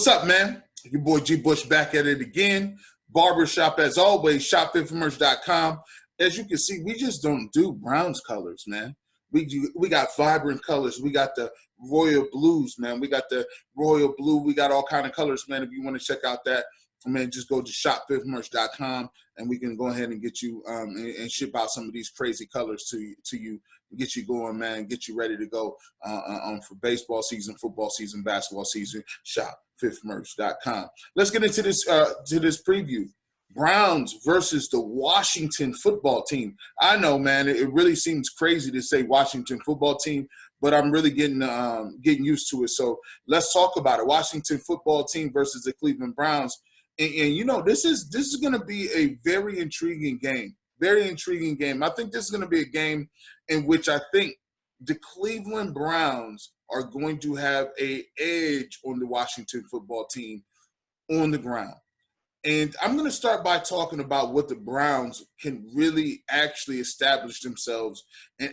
What's up, man? Your boy G Bush back at it again. Barbershop, as always, shopfitformerch.com. As you can see, we just don't do Browns colors, man. We got vibrant colors. We got the royal blues, man. We got the royal blue. We got all kind of colors, man. If you want to check out that, man, just go to shopfitformerch.com and we can go ahead and get you and ship out some of these crazy colors to you, get you going, man, get you ready to go for baseball season, football season, basketball season. Shopfitformerch.com. Let's get into this preview. Browns versus the Washington football team. I know, man, it really seems crazy to say Washington football team, but I'm really getting used to it. So let's talk about it. Washington football team versus the Cleveland Browns. And you know, this is going to be a very intriguing game. Very intriguing game. I think this is going to be a game in which I think the Cleveland Browns are going to have an edge on the Washington football team on the ground. And I'm going to start by talking about what the Browns can really actually establish themselves as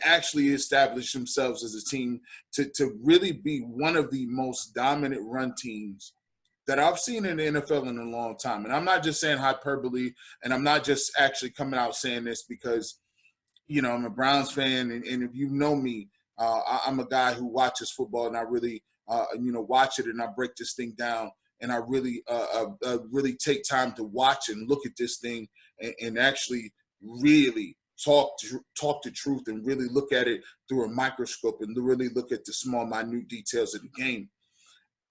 a team to really be one of the most dominant run teams that I've seen in the NFL in a long time. And I'm not just saying hyperbole, and I'm not just actually coming out saying this because, you know, I'm a Browns fan, and if you know me, I'm a guy who watches football, and I really, watch it, and I break this thing down, and I really, really take time to watch and look at this thing, and actually really talk the truth, and really look at it through a microscope, and really look at the small, minute details of the game.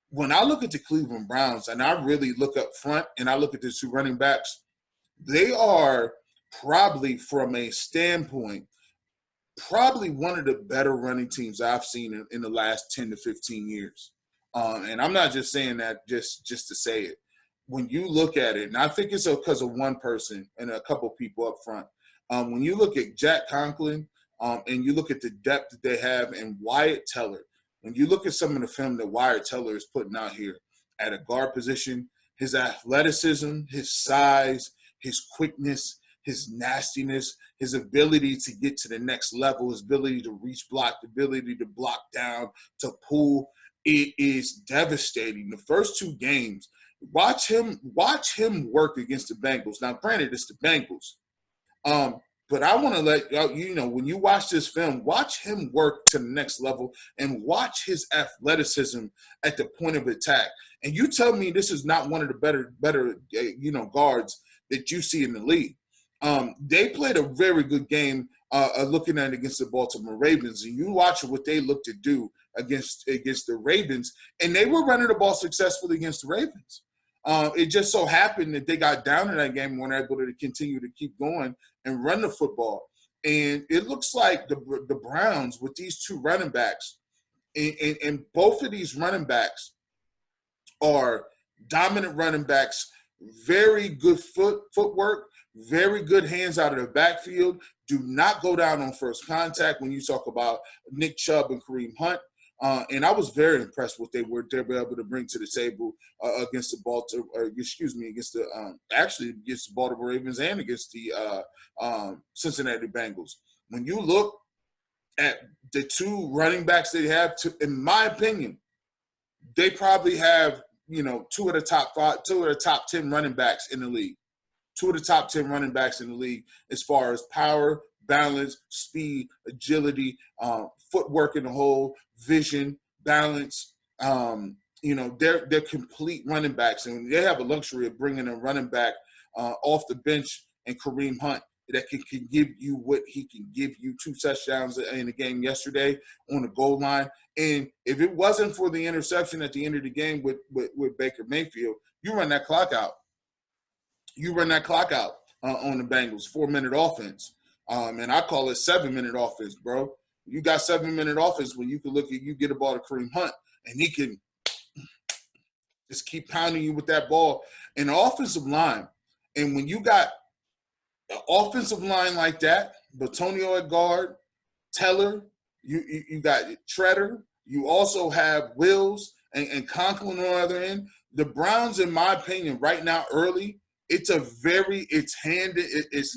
When I look at the Cleveland Browns, and I really look up front, and I look at the two running backs, they are probably, from a standpoint, probably one of the better running teams I've seen in the last 10 to 15 years. And I'm not just saying that just to say it. When you look at it, and I think it's because of one person and a couple people up front, when you look at Jack Conklin and you look at the depth that they have, and Wyatt Teller, when you look at some of the film that Wyatt Teller is putting out here at a guard position, his athleticism, his size, his quickness, his nastiness, his ability to get to the next level, his ability to reach block, the ability to block down, to pull, it is devastating. The first two games, watch him work against the Bengals. Now, granted, it's the Bengals. But I want to let you know, when you watch this film, watch him work to the next level and watch his athleticism at the point of attack. And you tell me this is not one of the better guards that you see in the league. They played a very good game looking at it against the Baltimore Ravens, and you watch what they look to do against the Ravens, and they were running the ball successfully against the Ravens. It just so happened that they got down in that game and weren't able to continue to keep going and run the football. And it looks like the Browns, with these two running backs, and both of these running backs are dominant running backs, very good footwork, very good hands out of the backfield, do not go down on first contact when you talk about Nick Chubb and Kareem Hunt. And I was very impressed with what they were able to bring to the table against the Baltimore Ravens and against the Cincinnati Bengals. When you look at the two running backs they have, in my opinion, they probably have, two of the top 10 running backs in the league. Two of the top 10 running backs in the league as far as power, balance, speed, agility, footwork in the hole, vision, balance. They're complete running backs, and they have a luxury of bringing a running back off the bench and Kareem Hunt that can give you what he can give you, 2 touchdowns in the game yesterday on the goal line. And if it wasn't for the interception at the end of the game with Baker Mayfield, you run that clock out. On the Bengals, 4-minute offense. And I call it 7-minute offense, bro. You got 7-minute offense when you can you get a ball to Kareem Hunt, and he can just keep pounding you with that ball. And the offensive line, and when you got an offensive line like that, Batonio at guard, Teller, you got Treader, you also have Wills and Conklin on the other end. The Browns, in my opinion, right now early, it's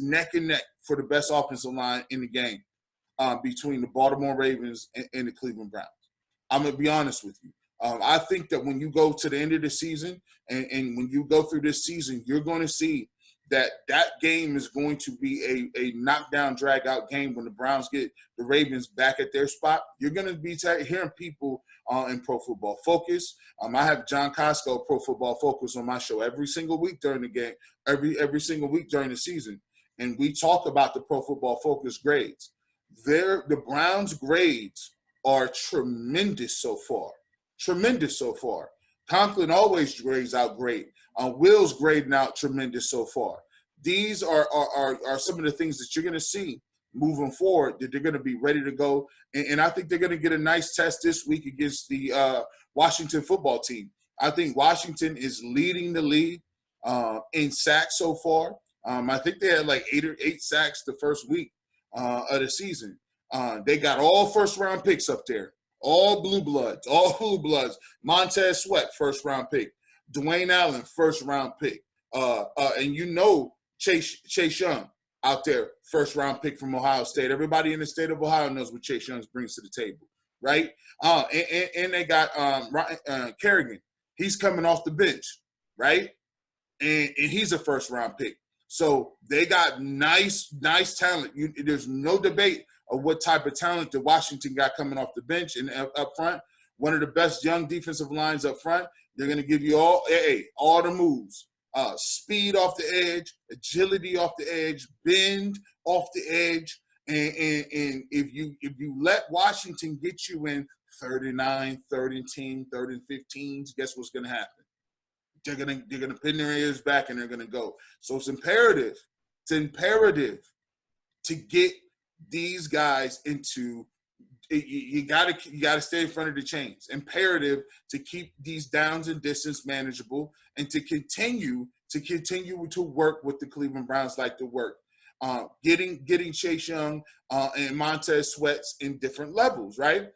neck and neck for the best offensive line in the game between the Baltimore Ravens and the Cleveland Browns. I'm going to be honest with you. I think that when you go to the end of the season and when you go through this season, you're going to see that game is going to be a knockdown, drag-out game when the Browns get the Ravens back at their spot. You're going to be hearing people in Pro Football Focus. I have John Costco, Pro Football Focus, on my show every single week during the game, every single week during the season. And we talk about the Pro Football Focus grades. The Browns' grades are tremendous so far. Tremendous so far. Conklin always grades out great. Will's grading out tremendous so far. These are some of the things that you're going to see moving forward, that they're going to be ready to go. And I think they're going to get a nice test this week against the Washington football team. I think Washington is leading the league in sacks so far. I think they had like 8 sacks the first week of the season. They got all first-round picks up there. All blue bloods. Montez Sweat, first-round pick. Dwayne Allen, first-round pick. And you know Chase Young out there, first-round pick from Ohio State. Everybody in the state of Ohio knows what Chase Young brings to the table, right? And they got Kerrigan. He's coming off the bench, right? And he's a first-round pick. So they got nice talent. There's no debate of what type of talent that Washington got coming off the bench and up front. One of the best young defensive lines up front. They're going to give you all the moves. Speed off the edge, agility off the edge, bend off the edge. And if you let Washington get you in 39, 3rd and 10, 3rd and 15s, guess what's going to happen? They're gonna pin their ears back and they're gonna go. So it's imperative to get these guys into. You gotta stay in front of the chains. Imperative to keep these downs and distance manageable and to continue to work what the Cleveland Browns like to work. Getting Chase Young and Montez Sweats in different levels, right?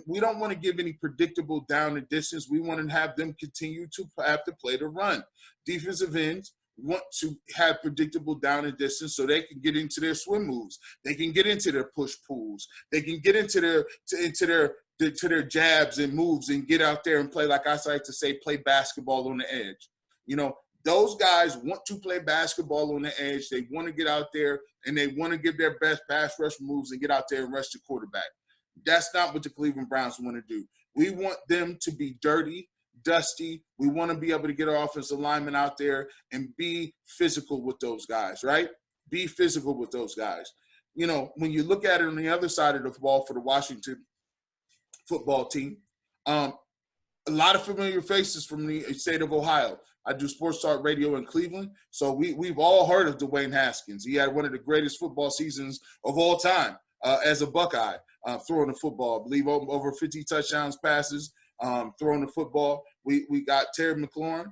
We don't want to give any predictable down and distance. We want to have them continue to have to play the run. Defensive ends want to have predictable down and distance so they can get into their swim moves. They can get into their push pulls. They can get into their jabs and moves and get out there and play, like I like to say, play basketball on the edge. You know, those guys want to play basketball on the edge. They want to get out there and they want to give their best pass rush moves and get out there and rush the quarterback. That's not what the Cleveland Browns want to do. We want them to be dirty, dusty. We want to be able to get our offensive linemen out there and be physical with those guys, right? Be physical with those guys. You know, when you look at it on the other side of the ball for the Washington football team, a lot of familiar faces from the state of Ohio. I do Sports Talk Radio in Cleveland, so we've all heard of Dwayne Haskins. He had one of the greatest football seasons of all time as a Buckeye. Throwing the football, I believe over 50 touchdowns passes, throwing the football. We got Terry McLaurin,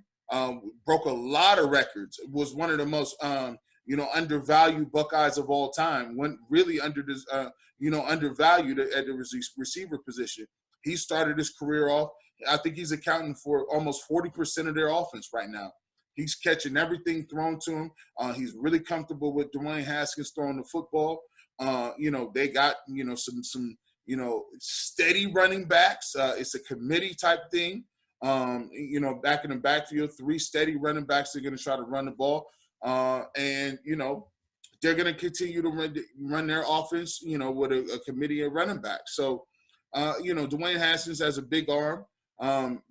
broke a lot of records. Was one of the most undervalued Buckeyes of all time. Went really undervalued at the receiver position. He started his career off. I think he's accounting for almost 40% of their offense right now. He's catching everything thrown to him. He's really comfortable with Dwayne Haskins throwing the football. They got, some steady running backs. It's a committee type thing. Back in the backfield, 3 steady running backs. They're going to try to run the ball. They're going to continue to run their offense, with a committee of running backs. So, Dwayne Haskins has a big arm,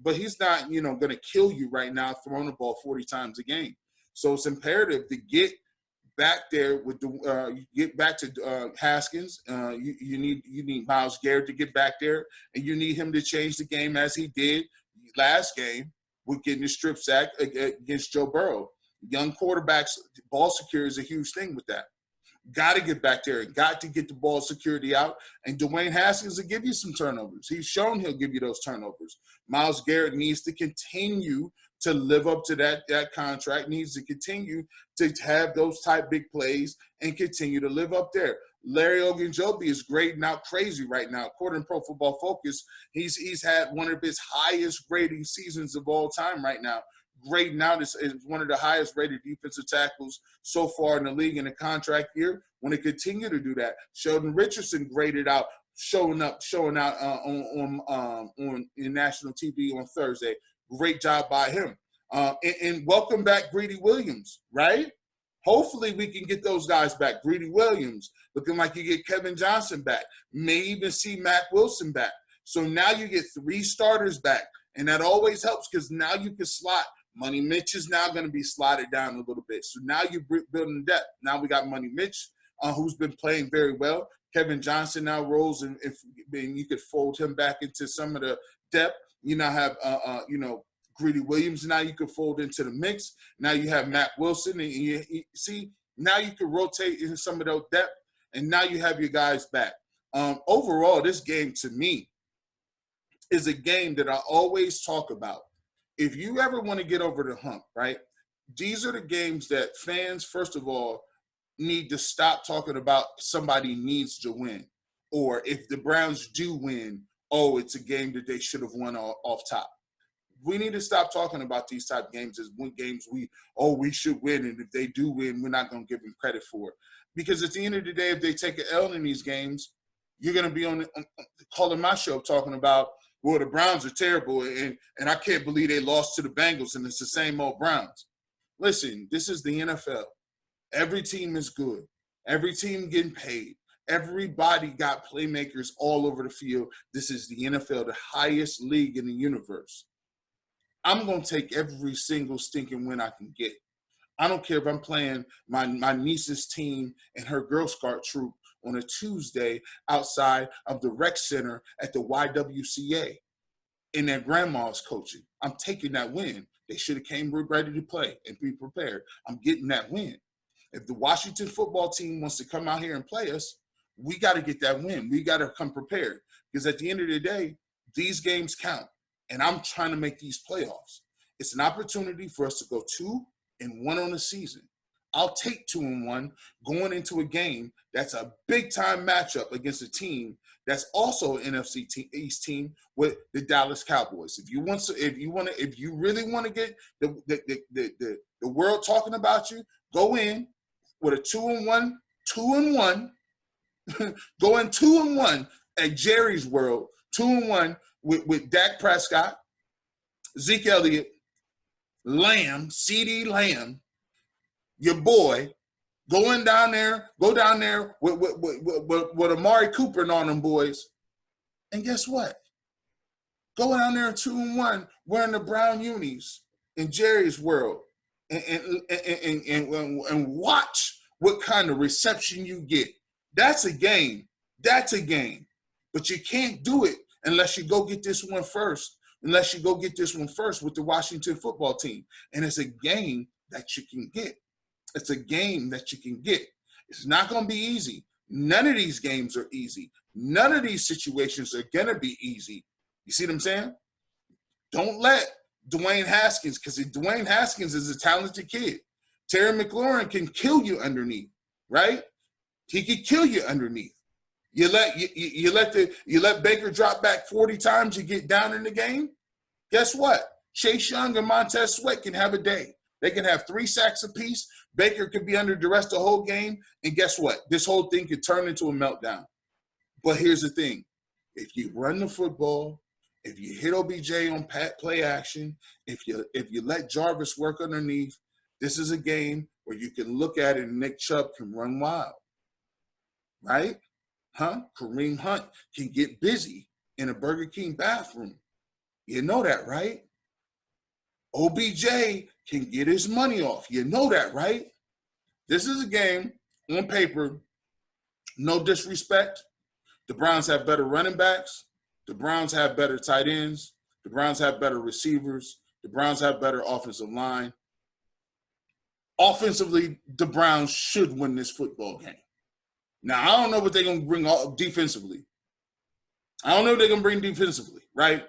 but he's not, going to kill you right now throwing the ball 40 times a game. So it's imperative to get back there with get back to Haskins. You need Myles Garrett to get back there, and you need him to change the game as he did last game with getting the strip sack against Joe Burrow. Young quarterbacks, ball security is a huge thing with that. Got to get back there. Got to get the ball security out. And Dwayne Haskins will give you some turnovers. He's shown he'll give you those turnovers. Myles Garrett needs to continue to live up to that contract, needs to continue to have those type big plays and continue to live up there. Larry Ogunjobi is grading out crazy right now. According to Pro Football Focus, he's had one of his highest grading seasons of all time right now. Grading out is one of the highest rated defensive tackles so far in the league in a contract year. When they continue to do that, Sheldon Richardson graded out showing out on national TV on Thursday. Great job by him. And welcome back Greedy Williams, right? Hopefully we can get those guys back. Greedy Williams, looking like you get Kevin Johnson back. May even see Mac Wilson back. So now you get 3 starters back. And that always helps because now you can slot. Money Mitch is now going to be slotted down a little bit. So now you're building depth. Now we got Money Mitch, who's been playing very well. Kevin Johnson now rolls, and you could fold him back into some of the depth. You now have, Greedy Williams. Now you could fold into the mix. Now you have Matt Wilson, and you see now you can rotate in some of those depth, and now you have your guys back. Overall, this game to me is a game that I always talk about. If you ever want to get over the hump, right? These are the games that fans, first of all, need to stop talking about somebody needs to win. Or if the Browns do win, oh, it's a game that they should have won off top. We need to stop talking about these type of games as games we should win. And if they do win, we're not going to give them credit for it. Because at the end of the day, if they take an L in these games, you're going to be on calling my show talking about, well, the Browns are terrible, and I can't believe they lost to the Bengals, and it's the same old Browns. Listen, this is the NFL. Every team is good. Every team getting paid. Everybody got playmakers all over the field. This is the NFL, the highest league in the universe. I'm going to take every single stinking win I can get. I don't care if I'm playing my niece's team and her Girl Scout troop on a Tuesday outside of the rec center at the YWCA and their grandma's coaching. I'm taking that win. They should have came ready to play and be prepared. I'm getting that win. If the Washington football team wants to come out here and play us, we got to get that win. We got to come prepared because at the end of the day, these games count, and I'm trying to make these playoffs. It's an opportunity for us to go 2-1 on the season. I'll take 2-1 going into a game that's a big-time matchup against a team that's also an NFC East team with the Dallas Cowboys. If you really want to get the world talking about you, go in with a 2-1, go in 2-1 at Jerry's World, 2-1 with Dak Prescott, Zeke Elliott, Lamb, CeeDee Lamb, your boy, go down there with Amari Cooper and all them boys. And guess what? Go down there 2-1 wearing the brown unis in Jerry's World and watch what kind of reception you get. That's a game. That's a game. But you can't do it unless you go get this one first. Unless you go get this one first with the Washington football team. And it's a game that you can get. It's a game that you can get. It's not going to be easy. None of these games are easy. None of these situations are going to be easy. You see what I'm saying? Don't let Dwayne Haskins, because Dwayne Haskins is a talented kid. Terry McLaurin can kill you underneath, right? He can kill you underneath. You let Baker drop back 40 times, you get down in the game. Guess what? Chase Young and Montez Sweat can have a day. They can have 3 sacks apiece. Baker could be under duress the whole game. And guess what? This whole thing could turn into a meltdown. But here's the thing. If you run the football, if you hit OBJ on play action, if you let Jarvis work underneath, this is a game where you can look at it and Nick Chubb can run wild. Right? Kareem Hunt can get busy in a Burger King bathroom. You know that, right? OBJ can get his money off. You know that, right? This is a game, on paper, no disrespect. The Browns have better running backs. The Browns have better tight ends. The Browns have better receivers. The Browns have better offensive line. Offensively, the Browns should win this football game. Now, I don't know what they're going to bring defensively. Right?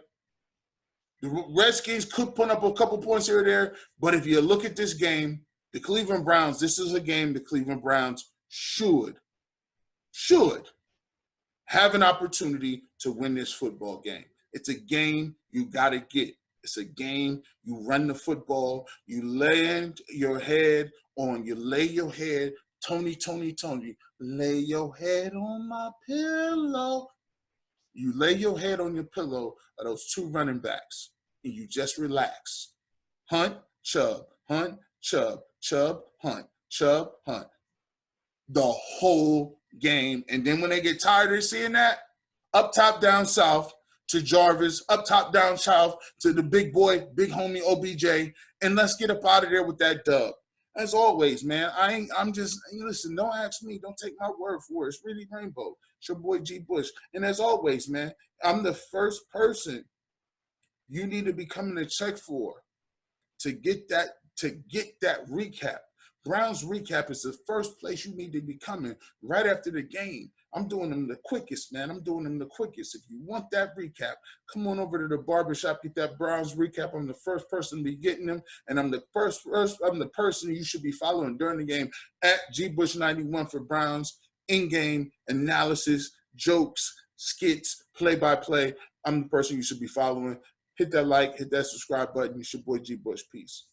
The Redskins could put up a couple points here or there, but if you look at this game, the Cleveland Browns, this is a game the Cleveland Browns should have an opportunity to win this football game. It's a game you got to get. It's a game you run the football, you lay your head, Tony, lay your head on my pillow. You lay your head on your pillow of those two running backs, and you just relax. Hunt, Chubb, Hunt, Chubb, Chubb, Hunt, Chubb, Hunt. The whole game. And then when they get tired of seeing that, up top, down south to Jarvis, up top, down south to the big boy, big homie OBJ, and let's get up out of there with that dub. As always, man, listen, don't ask me, don't take my word for it. It's really Rainbow. It's your boy G Bush. And as always, man, I'm the first person you need to be coming to check for to get that recap. Browns recap is the first place you need to be coming right after the game. I'm doing them the quickest, man. I'm doing them the quickest. If you want that recap, come on over to the Barbershop, get that Browns recap. I'm the first person to be getting them, and I'm the person you should be following during the game at GBush91 for Browns in-game analysis, jokes, skits, play-by-play. I'm the person you should be following. Hit that like, hit that subscribe button. It's your boy G Bush. Peace.